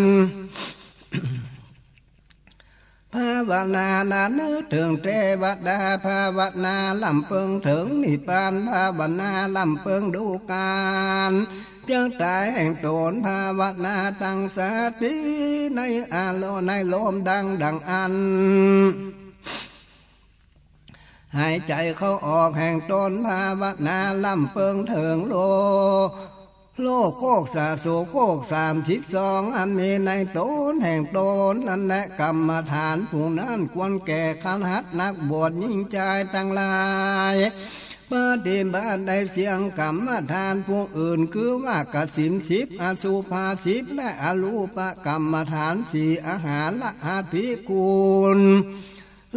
ภาวนานานึกถึงเทวดาภาวนาลำเพิงถึงนิพพานภาวนาลำเพิงดูการจังตายแห่งตนภาวนาตั้งสติในอาโลในลมดังอันหายใจเข้าออกแห่งตนภาวนาลำเพิงถึงโลโคกสาโสโคก32อันมีในตนแห่งตนนั่นแหละกรรมฐานผู้นั้นควรแก่ขันหัดนักบวชยิ่งใจตั้งหลายปฏิบัติได้เสียงกรรมฐานพวกอื่นคือว่ากสิน10อสุภา10และอรูปกรรมฐาน4อาหารละอาทิกูล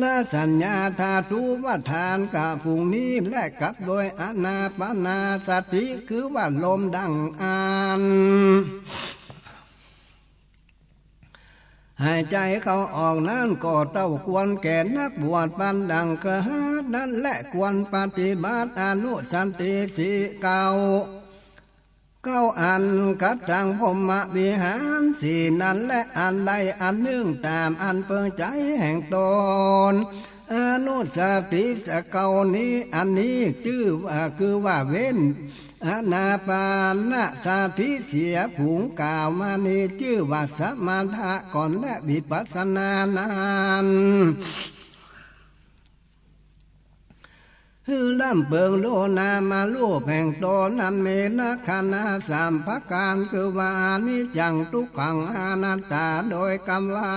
และสัญญาธาตุวัฏฐานกับภูนี้และกับโดยอานาปานาสติคือว่าลมดังอันหายใจเข้าออกนั้นก็เต้าควรแก่นักบวชปันดังกะหัดนั้นและควรปฏิบัติอนุสันติสีเก้าอันกัดจังพมวิหาร4นั้นและอันใดอันหนึ่งตามอันเปิงใจแห่งตนอนุสติสเก้านี้อันนี้คือว่าเว้นอานาปานสติเสียผงกล่าวมานี้ชื่อว่าสมาธิก่อนและวิปัสสนานั้นลำเบิงโลนามาลูกแห่งตนนั้นเมนะคณะ3ประการคือว่านิจังทุกขังอนัตตาโดยคำว่า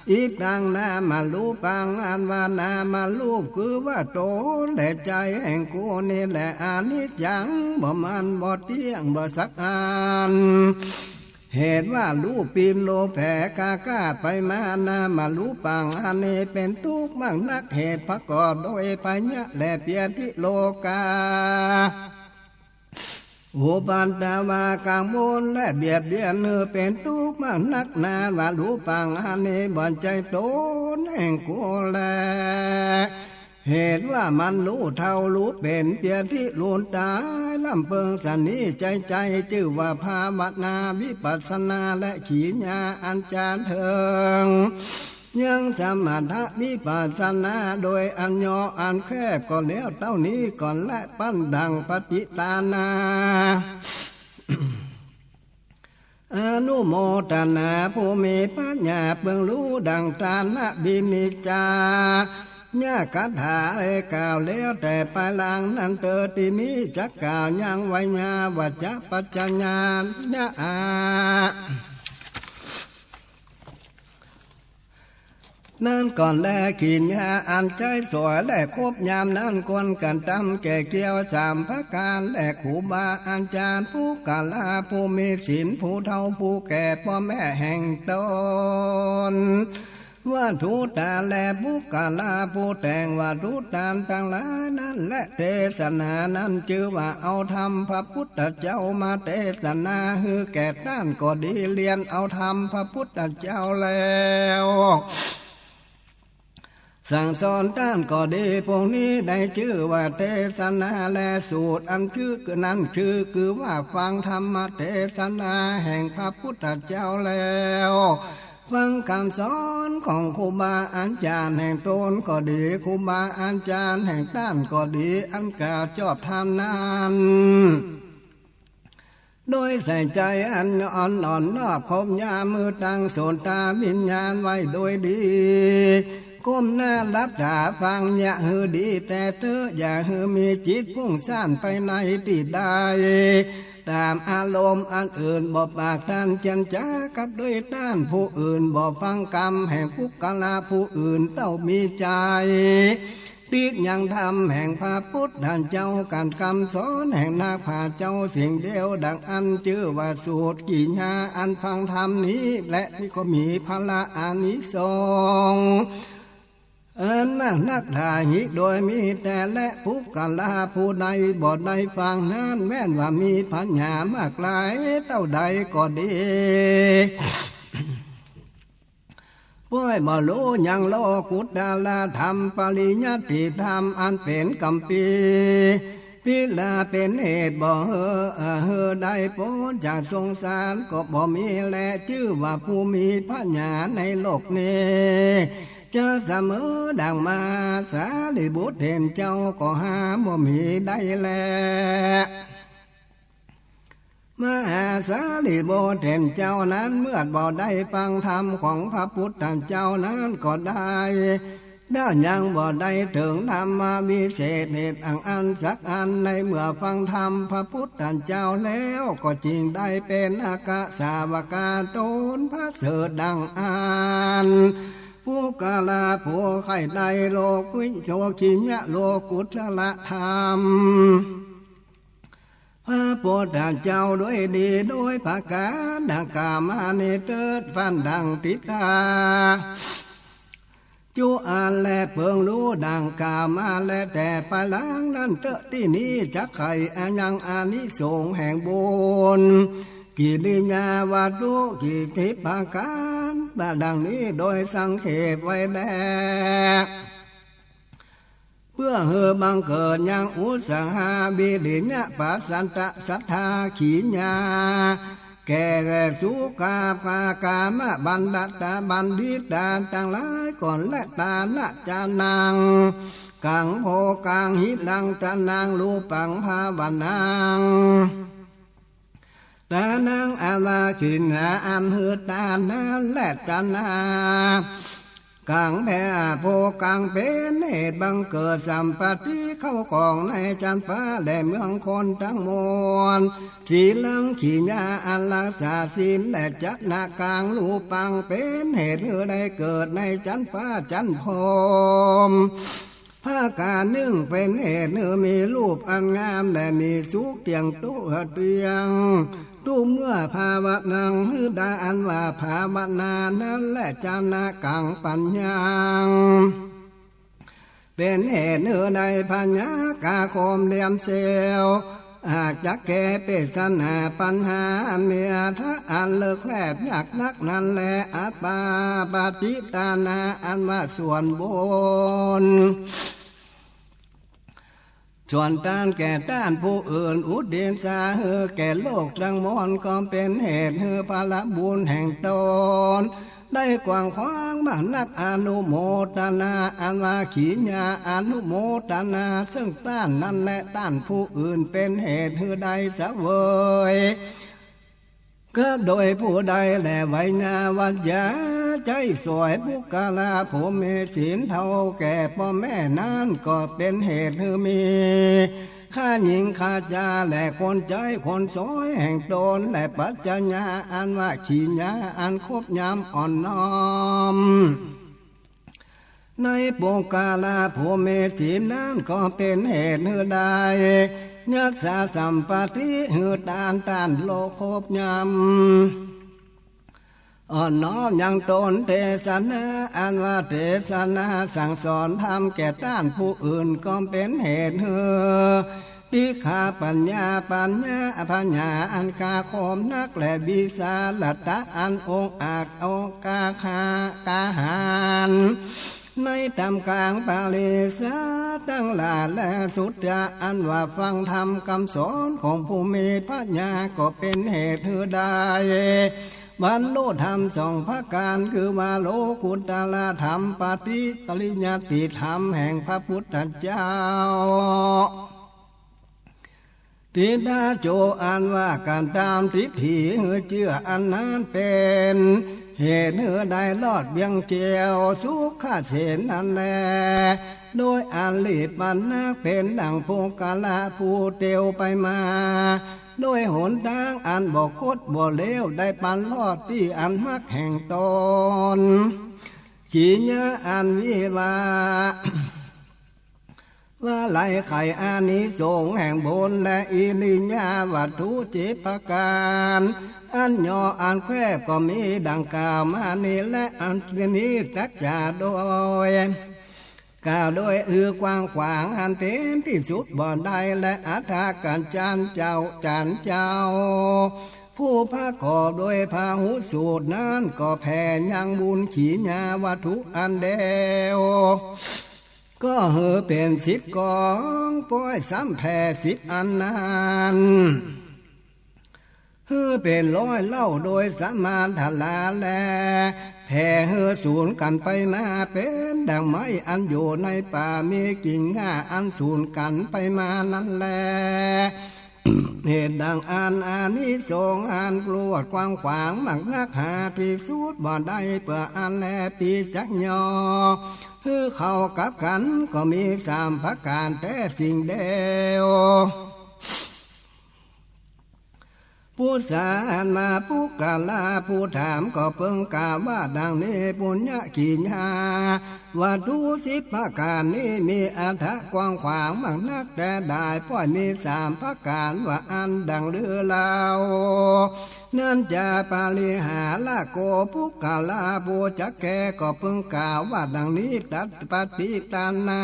อิตังนามาลูปังอันว่านามาลูกคือว่าตนและใจแห่งกูนี่แหละอนิจจังบ่มันบ่เที่ยงบ่สักอันเหตุว่าลูกปีนโลแผ่กากาดไปมานามาลูปังอันนี้เป็นทุกข์มากนักเหตุประกอบโดยปัญญาและเพียรทิโลกาอุปันตาวากังวลและเบียดเบียนเป็นทุกข์มากนักนาว่าลูปังอันนี้บ่ใจตนแห่งกูแลเหตุว่ามันรู้เท่ารู้เป็นเพียรที่ลุนตายลำเพิงสันนี้ใจชื่อว่าภาวนาวิปัสสนาและขีญาอันจารเถิงยังสมถะวิปัสสนาโดยอันย่ออันแคบก็แล้วเท่านี้ก่อนและปั้นดังปฏิตานาอนุโมทนาผู้มีปัญญาเบิ่งรู้ดังตานะบินิจาญาคาถากล่าวแล้วแต่ภายหลังนั้นเตอที่นี้จักกล่าวยังไว้ญาวัจจะปัจจญาญา นั่นก่อนแลขีญญาอันใจสวยแลคบยามนั้นควรกันทำแก่เกี่ยวสามพระการแลครูบาอาจารย์ผู้กาลาผู้มีศีลผู้เฒ่าผู้แก่พ่อแม่แห่งตนว่าทุตาแลผู้กาลาผู้แต่งว่าทุตานทั้งหลายนั้นและเทศนานั้นชื่อว่าเอาธรรมพระพุทธเจ้ามาเทศนาฮือแก่ท่านก็ดีเรียนเอาธรรมพระพุทธเจ้าแล้วสั่งสอนท่านก็ดีพวกนี้ได้ชื่อว่าเทศนาและสูตรอันชื่อนั้นคือว่าฟังธรรมเทศนาแห่งพระพุทธเจ้าแล้วฟังคำสอนของครูบาอาจารย์แห่งตนก็ดีครูบาอาจารย์แห่งท่านก็ดีอันกล่าวชอบธรรมนั้นโดยใส่ใจอันอ่อนนอบคมยามือตั้งโสตาวิญญาณไว้โดยดีก้มหน้ารับตาฟังอย่าหือดีแต่เธออย่าหือมีจิตพุ่งซ่านไปในที่ใดตามอารมณ์อันอื่นบ่ปากท่านเจนจ้ากับด้วยท่านผู้อื่นบ่ฟังกรรมแห่งผู้กาลาผู้อื่นเต้ามีใจติดยังทำแห่งพระพุทธเจ้าการคำสอนแห่งนาคผาเจ้าสิ่งเดียวดังอันชื่อว่าสูตรกิญญาอันฟังธรรมนี้และนี่ก็มีพละอานิสงส์อันมากนักถ่าหิโดยมีแต่และผู้กาลาผู้ใดบ่ได้ฟังนั้นแม้นว่ามีปัญญามากหลายเท่าใดก็ดีป่วยบ่รู้ยังโลกุตตาลาธรรมปริยัติธรรมอันเป็นกัมปีพิลาเป็นเหตุบ่เฮอได้พ้นจากสงสารก็บ่มีแลชื่อว่าผู้มีปัญญาในโลกนี้จะเสมอดังมาสารีบุตรเห็นเจ้าก็หาบ่มีได้แลมหาสารีบุตรเห็นเจ้านั้นเมื่อบ่ได้ฟังธรรมของพระพุทธเจ้านั้นก็ได้ยังบ่ได้ถึงธรรมวิเศษเหตุอันสักอันในเมื่อฟังธรรมพระพุทธเจ้าแล้วก็จริงได้เป็นอากาสาวกาตนพระเสด็จดังอ่านผู้กาลาผู้ไข่ใดโลกุญโชชิญะโลกุตละธรรมพระพุทธเจ้าด้วยดีด้วยภาการดังกามาเนเติดฟันดังติตาจูอ่านและเพิ่งรู้ดังกามาและแต่ภายหลังนั้นเตอะที่นี้จักไข่อันยังอานิสงส์แห่งบุญกิริยาวัตถุกิทิปาการดังนี้โดยสังเขปไว้แล้วเพื่อเฮือบังเกิดยังอุสหาบิดิญะปัสสันตะสัทธาขีญญาแก่สุกากามะบันดาตาบันดิตาทั้งหลายก่อนและตาละจานังกังโภกังหิลังตานังรูปังภาวนังตานังอาลาขินหาอันหือตานันและจานากังแผ่โภกังเป็นเหตุบังเกิดสัมปติเข้าของในจันฟ้าและเมืองคนทั้งมวลสีลังขีญาอันรักษาศีลและจัตนากังรูปังเป็นเหตุให้ได้เกิดในจันฟ้าจันพรหมภาการนึ่งเป็นเหตุมีรูปอันงามและมีสุขเตียงตัวเตียงดูเมื่อภาวนังฮือดาอันว่าภาวนานั้นและจานากังปัญญาเป็นเหตุเนื้อใดปัญญากาโคมเลียมเซลอาจจะแก้เปสัญหาปัญหาอันมีอาทะอันเลิกแลบยากนักนั้นแลอัตตาปาติตานาอันว่าส่วนบนส่วนต้านแก่ต้านผู้อื่นอุดเดียนสาเฮือแก่โลกทั้งมวลก็เป็นเหตุเฮือพละบุญแห่งตนได้กว้างขวางมากนักอนุโมทนาอันว่าขีญาอนุโมทนาซึ่งต้านนั้นและต้านผู้อื่นเป็นเหตุเฮือใดสะเวยก็โดยผู้ใดแลไว้นาวัจยาใจสวยผู้กาลาผู้มีศีลเท่าแก่พ่อแม่นั้นก็เป็นเหตุให้มีข้าหญิงข้าจาและคนใจคนสวยแห่งตนและปัจจญาอันว่าขีญาอันคบยามอ่อนน้อม ในปุกาลาผู้มีศีลนั้นก็เป็นเหตุหือได้ยักษาสัมปติหือต้านโลกโคบยำอ่อนน้อมยังตนเทศนาอันว่าเทศนาสั่งสอนทำแก่ต้านผู้อื่นก็เป็นเหตุหือติขาปัญญาปัญญาอันกาคมนักและบิสาลัตตะอันองอาจองกาคากาหารในธรรมกลางปาลิสาตั้งหลาและสุดจะอันว่าฟังธรรมคำสอนของผู้มีปัญญาก็เป็นเหตุหือได้บรรลุธรรมสองพระการคือว่าโลกุตตรธรรมปฏิปริญญาติธรรมแห่งพระพุทธเจ้าทิฏฐาโจอันว่าการตามทิฏฐิเชื่ออันนั้นเป็นเหตุเหือได้ลอดเบียงเจียวสุขเสนนั่นแลโดยอันลีดปันนักเป็นดังโพกาลาผู้เตียวไปมาโดยหนทางอันบ่คดบ่เลวได้ปันลอดที่อันมักแห่งตนขีญะอันวิวาว่าไหลไข่อานิสงส์แห่งบุญและอิริญญาวัตถุจิตประการอันย่ออันแคบก็มีดังกล่าวมานี้และอันนี้จักจะโดยกล่าวโดยกว้างขวางอันเต็มที่สุดบ่ได้และอัฏฐกันจานเจ้าผู้พระก่อโดยพาหุสูตรนั้นก็แผ่ยังบุญขีญาวัตถุอันเดียวก็เป็น10กองป้อยซ้ำแผ่10อันนั้นเป็นร้อยเล่าโดยสมานทลาแลแผ่สูญกันไปมาเป็นดังไม้อันอยู่ในป่ามีกิ่งง่าอันสูญกันไปมานั่นแลเหตุดังอานิสงส์อันกลวดกว้างขวางหมักนักหาที่สุดบ่ได้เพื่ออันแลปีจักยอเข้ากับกันก็มี3ประการแต่สิ่งเดียวผู้สารมาผู้กาลาผู้ถามก็เพิ่งกล่าวว่าดังนี้ปุญญกิญญาวัตถุ10ประการนี้มีอรรถกว้างขวางมากนักแต่ได้ป้อยมี3ประการว่าอันดังเรือเล่านั่นจะปาลิหาละโกผู้กาลาผู้จักแกก็เพิ่งกล่าวว่าดังนี้ตัดปฏิตานา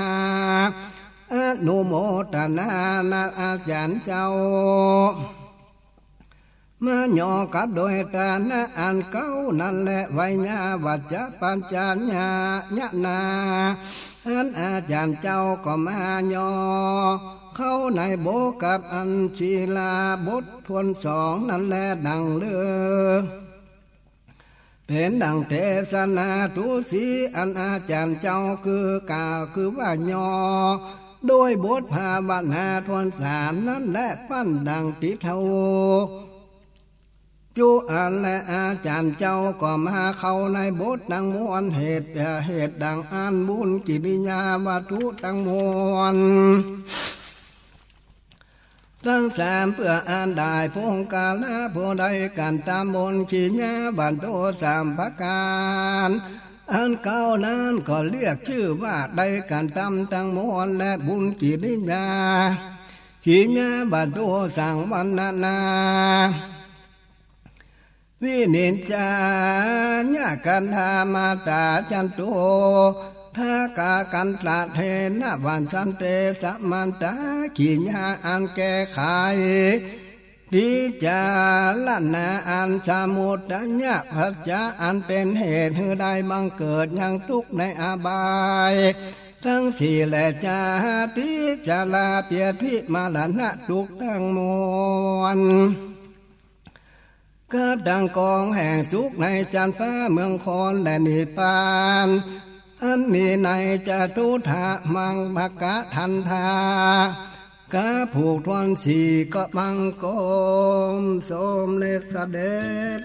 อนุโมทนานาอาจารย์เจ้ามาหยอกับโดยตานะอันเก้านั่นแหละไวยาวัจจะปัญจญาญานาอันอาจารย์เจ้าก็มาหยอเข้าในโบกับอันศีลาบททวน2นั่นแหละดังเลือเป็นดังเทศนาทุสีอันอาจารย์เจ้าคือกล่าวคือว่าหยอโดยบทภาวนาทวน3นั่นแหละปั้นดังติเทาจุอันและอาจารย์เจ้าก็มาเข้าในบทดังมวลเหตุดังอันบุญกิริยาวัตถุดังมวลทั้ง3เพื่ออ่านได้พงกาลผู้ใดกันตามมนขีญาบันโต3ประการอันเก่านั้นก็เรียกชื่อว่าได้กันตามทั้งมวลและบุญกิริยาขีญาบันโตสังวันนาวินิจจาญากันธามาตาจันโตทากากันตะเทนะวันสันเตสมันตาขีญาอันแก้ไขทิจาลนาอันสมุตตัญญาภัจจะอันเป็นเหตุให้ได้บังเกิดยังทุกข์ในอบายทั้ง4และจาติจาลาเปียทิมาลนะทุกทั้งมวลก็ดังกองแห่งสุขในจันฟ้าเมืองคอนและนิพพานอันมีในจตุธามังภกะทันธากะผูกทวน4ก็บังกมสมเด็จเสด็จ